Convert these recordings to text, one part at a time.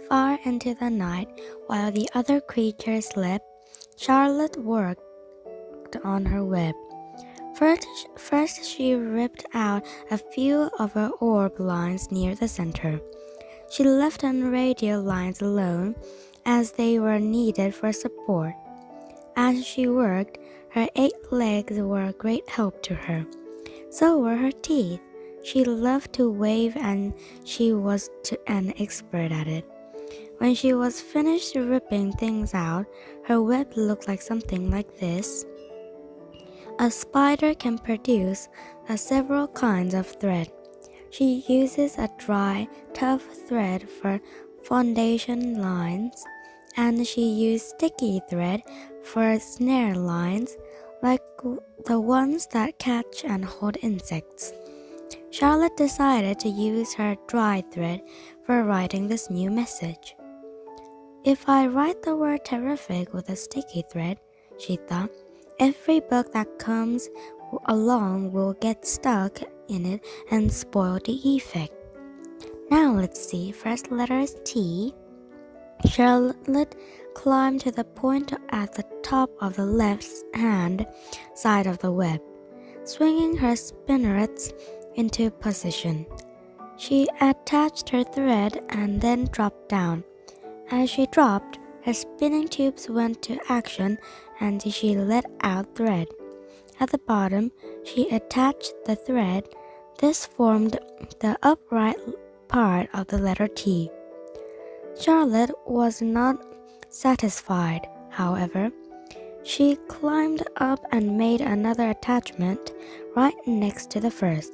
Far into the night, while the other creatures slept, Charlotte worked on her web. First she ripped out a few of her orb lines near the center. She left the radial lines alone, as they were needed for support. As she worked, her 8 legs were a great help to her. So were her teeth. She loved to wave, and she was an expert at it. When she was finished ripping things out, her web looked like something like this. A spider can produce several kinds of thread. She uses a dry, tough thread for foundation lines, and she used sticky thread for snare lines, like the ones that catch and hold insects. Charlotte decided to use her dry thread for writing this new message. If I write the word terrific with a sticky thread, she thought, every book that comes along will get stuck in it and spoil the effect. Now let's see. First letter is T. Charlotte climbed to the point at the top of the left-hand side of the web, swinging her spinnerets into position. She attached her thread and then dropped down. As she dropped, her spinning tubes went to action and she let out thread. At the bottom, she attached the thread. This formed the upright part of the letter T. Charlotte was not satisfied, however. She climbed up and made another attachment right next to the first.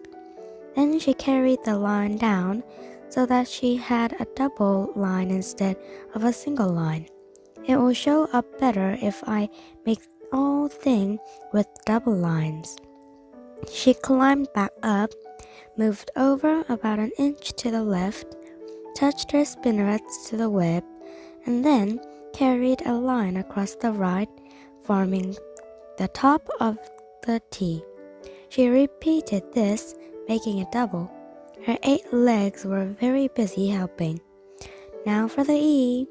Then she carried the line down so that she had a double line instead of a single line. It will show up better if I make the whole thing with double lines. She climbed back up, moved over about an inch to the left, touched her spinnerets to the web, and then carried a line across the right, forming the top of the T. She repeated this, making it double. Her 8 legs were very busy helping. Now for the E.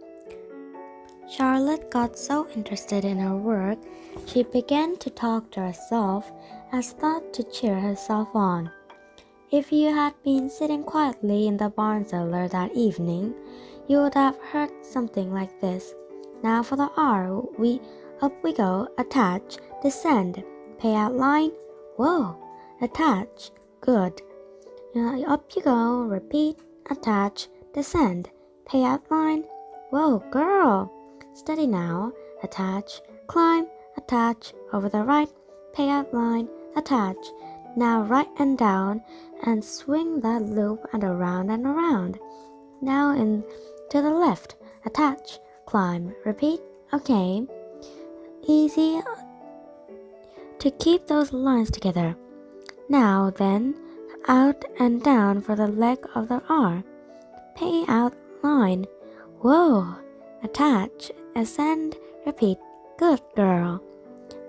Charlotte got so interested in her work, she began to talk to herself as thought to cheer herself on. If you had been sitting quietly in the barn cellar that evening, you would have heard something like this. Now for the R. Up we go, attach, descend, pay out line, whoa, attach, good. Up you go, repeat, attach, descend, pay out line, whoa, girl. Steady now, attach, climb, attach, over the right, pay out line, attach. Now right and down, and swing that loop and around and around. Now in to the left, attach, climb, repeat, okay. Easy to keep those lines together. Now then, out and down for the leg of the R. Pay out line. Whoa, attach, ascend, repeat, good girl.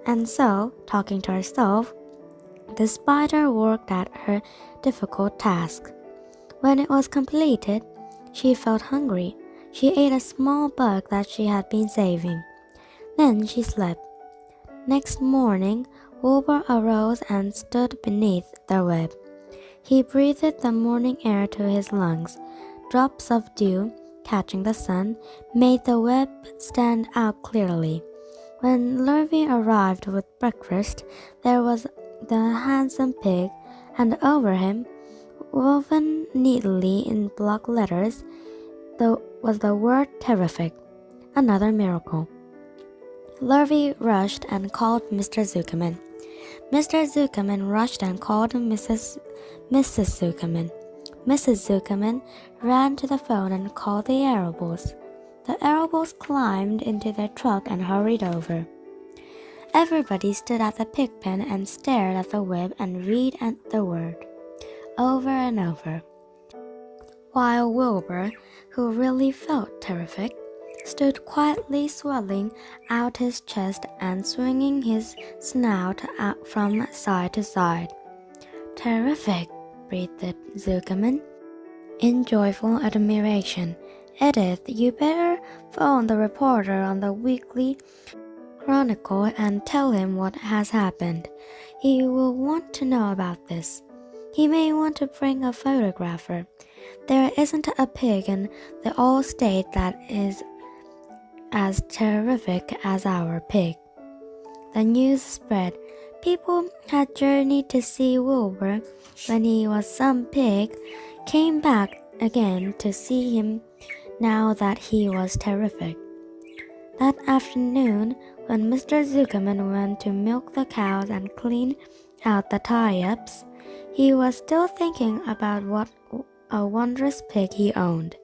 And so, talking to herself, the spider worked at her difficult task. When it was completed, she felt hungry. She ate a small bug that she had been saving. Then she slept. Next morning, Wilbur arose and stood beneath the web. He breathed the morning air to his lungs. Drops of dew, catching the sun, made the web stand out clearly. When Lurvy arrived with breakfast, there was the handsome pig, and over him, woven neatly in block letters, was the word terrific. Another miracle. Lurvy rushed and called Mr. Zuckerman. Mr. Zuckerman rushed and called Mrs. Zuckerman. Mrs. Zuckerman ran to the phone and called the Arables. The Arables climbed into their truck and hurried over. Everybody stood at the pig pen and stared at the web and read the word over and over, while Wilbur, who really felt terrific, stood quietly swelling out his chest and swinging his snout out from side to side. Terrific, breathed Zuckerman in joyful admiration. Edith, you better phone the reporter on the Weekly Chronicle and tell him what has happened. He will want to know about this. He may want to bring a photographer. There isn't a pig in the old state that is as terrific as our pig. The news spread. People had journeyed to see Wilbur when he was some pig, came back again to see him now that he was terrific. That afternoon, when Mr. Zuckerman went to milk the cows and clean out the tie-ups, he was still thinking about what a wondrous pig he owned.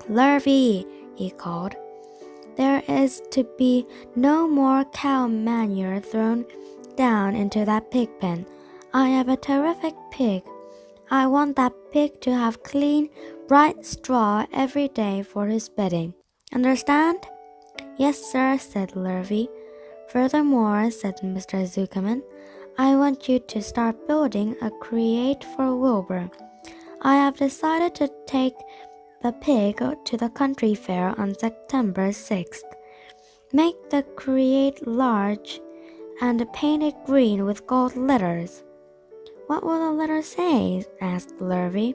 "Lurvy," he called, "there is to be no more cow manure thrown down into that pig pen. I have a terrific pig. I want that pig to have clean, bright straw every day for his bedding. Understand?" "Yes, sir," said Lurvy. "Furthermore," said Mr. Zuckerman, "I want you to start building a crate for Wilbur. I have decided to take the pig to the country fair on September 6th. Make the crate large and paint it green with gold letters." "What will the letters say?" asked Lurvy.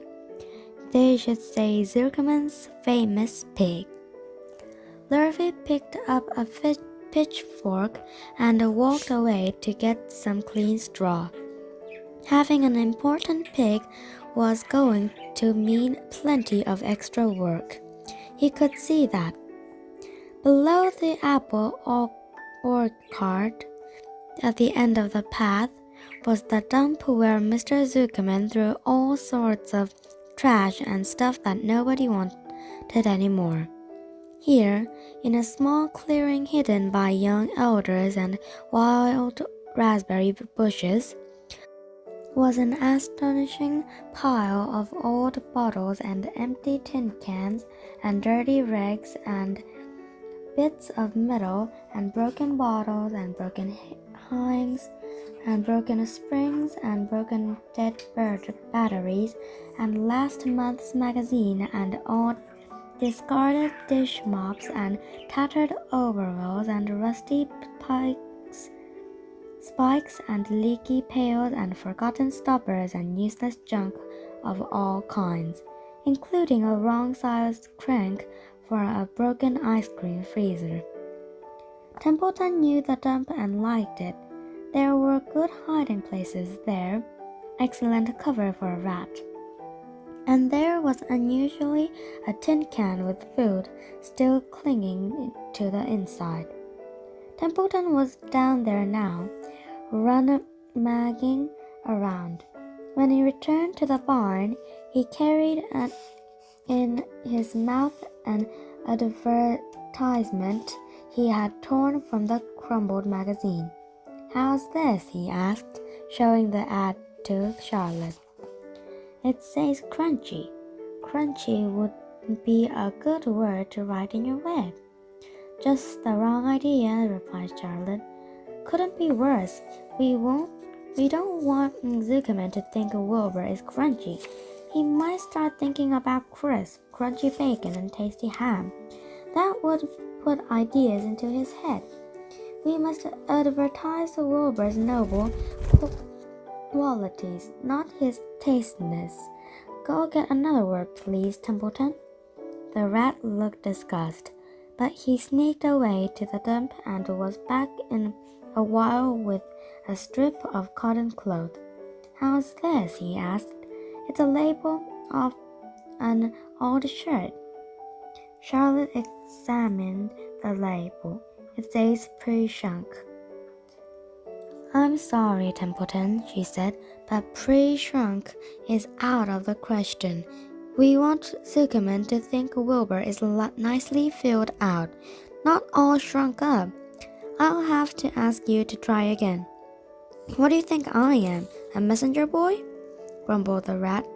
"They should say Zuckerman's famous pig." Lurvy picked up a pitchfork and walked away to get some clean straw. Having an important pig was going to mean plenty of extra work. He could see that. Below the apple orchard, at the end of the path, was the dump where Mr. Zuckerman threw all sorts of trash and stuff that nobody wanted anymore. Here, in a small clearing hidden by young elders and wild raspberry bushes, was an astonishing pile of old bottles and empty tin cans and dirty rags and bits of metal and broken bottles and broken hinges and broken springs and broken dead bird batteries and last month's magazine and old discarded dish mops and tattered overalls and rusty spikes and leaky pails and forgotten stoppers and useless junk of all kinds, including a wrong-sized crank for a broken ice cream freezer. Templeton knew the dump and liked it. There were good hiding places there, excellent cover for a rat. And there was unusually a tin can with food still clinging to the inside. Templeton was down there now, running around. When he returned to the barn, he carried in his mouth an advertisement he had torn from the crumbled magazine. "How's this?" he asked, showing the ad to Charlotte. "It says crunchy. Crunchy would be a good word to write in your web." "Just the wrong idea," replied Charlotte. "Couldn't be worse. We don't want Zuckerman to think Wilbur is crunchy. He might start thinking about crisp, crunchy bacon and tasty ham. That would put ideas into his head. We must advertise Wilbur's noble qualities, not his tastiness. Go get another word, please, Templeton." The rat looked disgusted, but he sneaked away to the dump and was back in a while with a strip of cotton cloth. "How's this?" he asked. "It's a label of an old shirt." Charlotte examined the label. "It says pre-shrunk." "I'm sorry, Templeton," she said, "but pre-shrunk is out of the question. We want Zuckerman to think Wilbur is nicely filled out, not all shrunk up. I'll have to ask you to try again." "What do you think I am, a messenger boy?" grumbled the rat.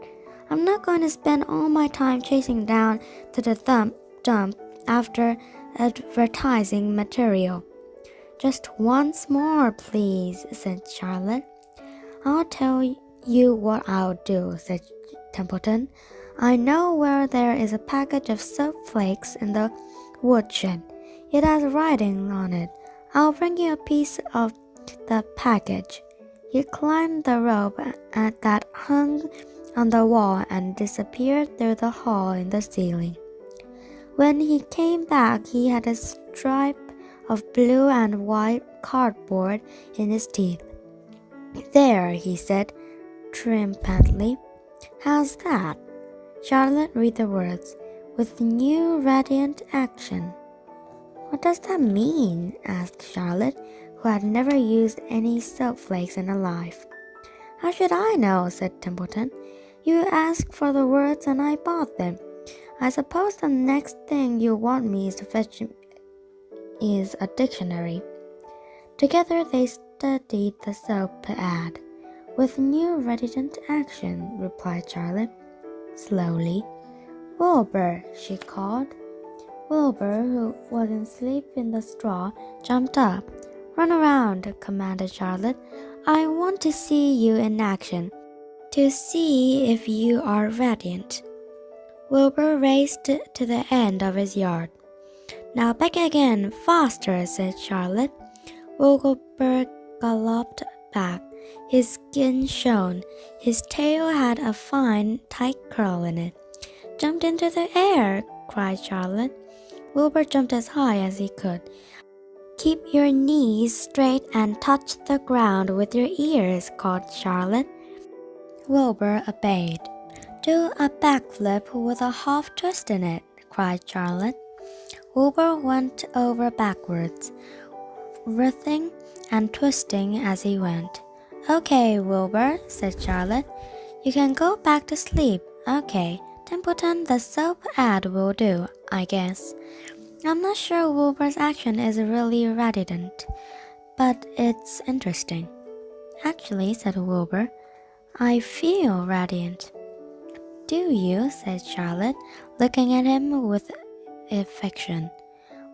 "I'm not going to spend all my time chasing down to the dump after advertising material." "Just once more, please," said Charlotte. "I'll tell you what I'll do," said Templeton. I know where there is a package of soap flakes in the woodshed. It has writing on it. I'll bring you a piece of the package." He climbed the rope that hung on the wall and disappeared through the hole in the ceiling. When he came back, he had a stripe of blue and white cardboard in his teeth. "There," he said triumphantly. "How's that?" Charlotte read the words, "with new radiant action." "What does that mean?" asked Charlotte, who had never used any soap flakes in her life. "How should I know?" said Templeton. "You asked for the words and I bought them. I suppose the next thing you want me to fetch is a dictionary." Together they studied the soap ad. "With new radiant action," replied Charlotte, slowly. "Wilbur," she called. Wilbur, who was asleep in the straw, jumped up. "Run around," commanded Charlotte. "I want to see you in action, to see if you are radiant." Wilbur raced to the end of his yard. "Now back again, faster," said Charlotte. Wilbur galloped back. His skin shone. His tail had a fine, tight curl in it. "Jumped into the air," cried Charlotte. Wilbur jumped as high as he could. "Keep your knees straight and touch the ground with your ears," called Charlotte. Wilbur obeyed. "Do a backflip with a half twist in it," cried Charlotte. Wilbur went over backwards, writhing and twisting as he went. "Okay, Wilbur," said Charlotte. "You can go back to sleep. Okay, Templeton, the soap ad will do, I guess." "I'm not sure Wilbur's action is really radiant, but it's interesting." "Actually," said Wilbur, "I feel radiant." "Do you?" said Charlotte, looking at him with affection.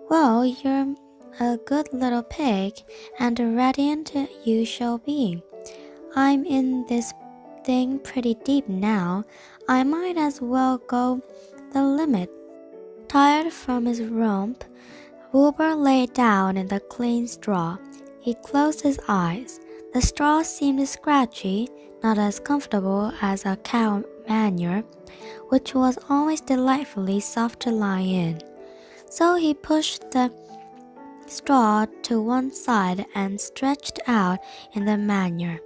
"Well, you're a good little pig, and radiant you shall be. I'm in this thing pretty deep now. I might as well go the limit." Tired from his romp, Wilbur lay down in the clean straw. He closed his eyes. The straw seemed scratchy, not as comfortable as a cow manure, which was always delightfully soft to lie in. So he pushed the straw to one side and stretched out in the manure.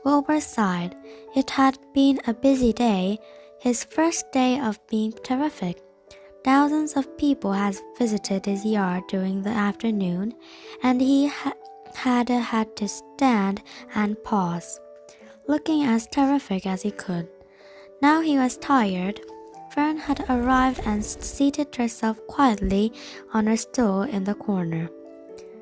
Wilbur sighed. It had been a busy day, his first day of being terrific. Thousands of people had visited his yard during the afternoon, and he had to stand and pause, looking as terrific as he could. Now he was tired. Fern had arrived and seated herself quietly on her stool in the corner.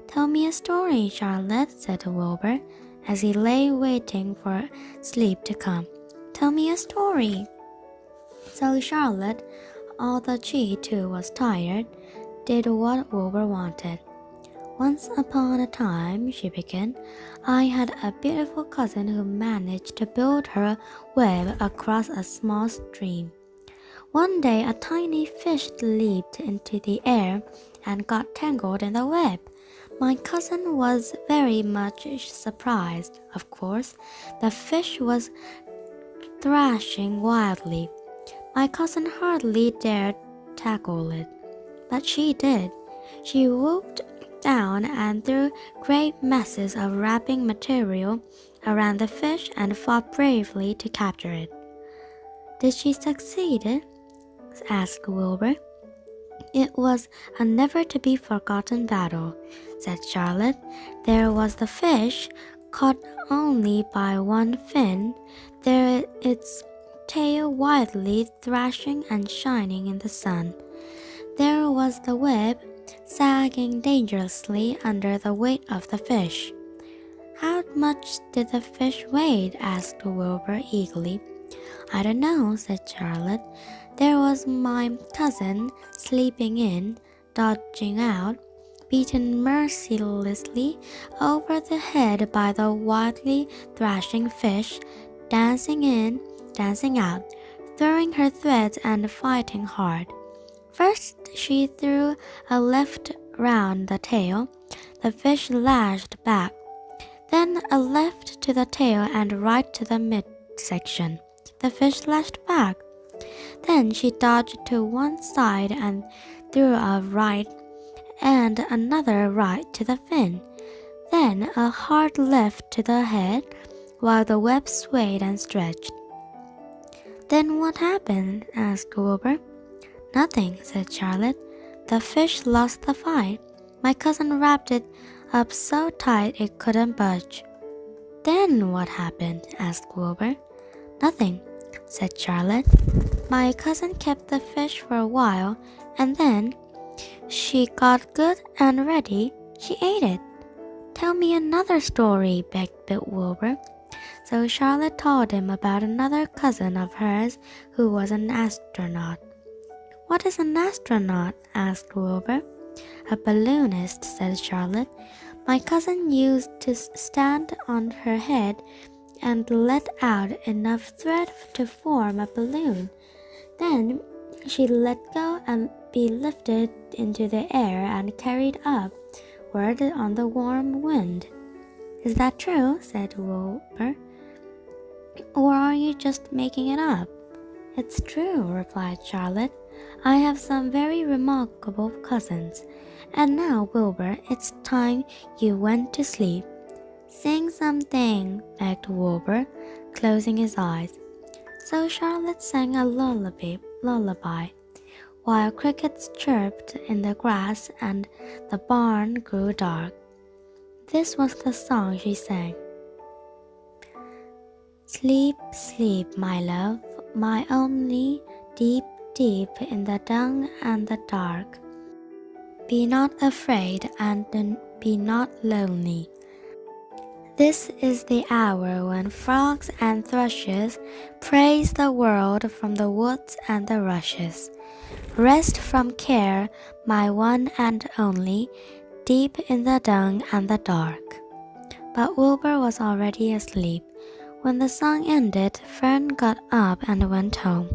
"Tell me a story, Charlotte," said Wilbur, as he lay waiting for sleep to come. "Tell me a story." So Charlotte, although she too was tired, did what Wilbur wanted. "Once upon a time," she began, "I had a beautiful cousin who managed to build her web across a small stream. One day a tiny fish leaped into the air and got tangled in the web. My cousin was very much surprised, of course. The fish was thrashing wildly. My cousin hardly dared tackle it, but she did. She whooped down and threw great masses of wrapping material around the fish and fought bravely to capture it." "Did she succeed?" asked Wilbur. "It was a never-to-be-forgotten battle," said Charlotte. "There was the fish, caught only by one fin, there its tail wildly thrashing and shining in the sun. There was the web, sagging dangerously under the weight of the fish." "How much did the fish weigh?" asked Wilbur eagerly. "I don't know," said Charlotte. "There was my cousin sleeping in, dodging out, beaten mercilessly over the head by the wildly thrashing fish, dancing in, dancing out, throwing her threads and fighting hard. First she threw a left round the tail. The fish lashed back. Then a left to the tail and right to the midsection. The fish lashed back. Then she dodged to one side and threw a right and another right to the fin. Then a hard left to the head while the web swayed and stretched. Then what happened? Asked Wilbur. Nothing, said Charlotte. The fish lost the fight. My cousin wrapped it up so tight it couldn't budge. Then what happened? Asked Wilbur. Nothing, said Charlotte. My cousin kept the fish for a while, and then she got good and ready. She ate it. Tell me another story, begged Wilbur. So Charlotte told him about another cousin of hers who was an astronaut. What is an astronaut? Asked Wilbur. A balloonist, said Charlotte. My cousin used to stand on her head and let out enough thread to form a balloon. Then she let go and be lifted into the air and carried upward on the warm wind. Is that true? Said Wilbur. Or are you just making it up? It's true, replied Charlotte. I have some very remarkable cousins. And now, Wilbur, it's time you went to sleep. Sing something, begged Wilbur, closing his eyes. So Charlotte sang a lullaby, while crickets chirped in the grass and the barn grew dark. This was the song she sang. Sleep, sleep, my love, my only, deep, deep in the dung and the dark. Be not afraid and be not lonely. This is the hour when frogs and thrushes praise the world from the woods and the rushes. Rest from care, my one and only, deep in the dung and the dark. But Wilbur was already asleep. When the song ended, Fern got up and went home.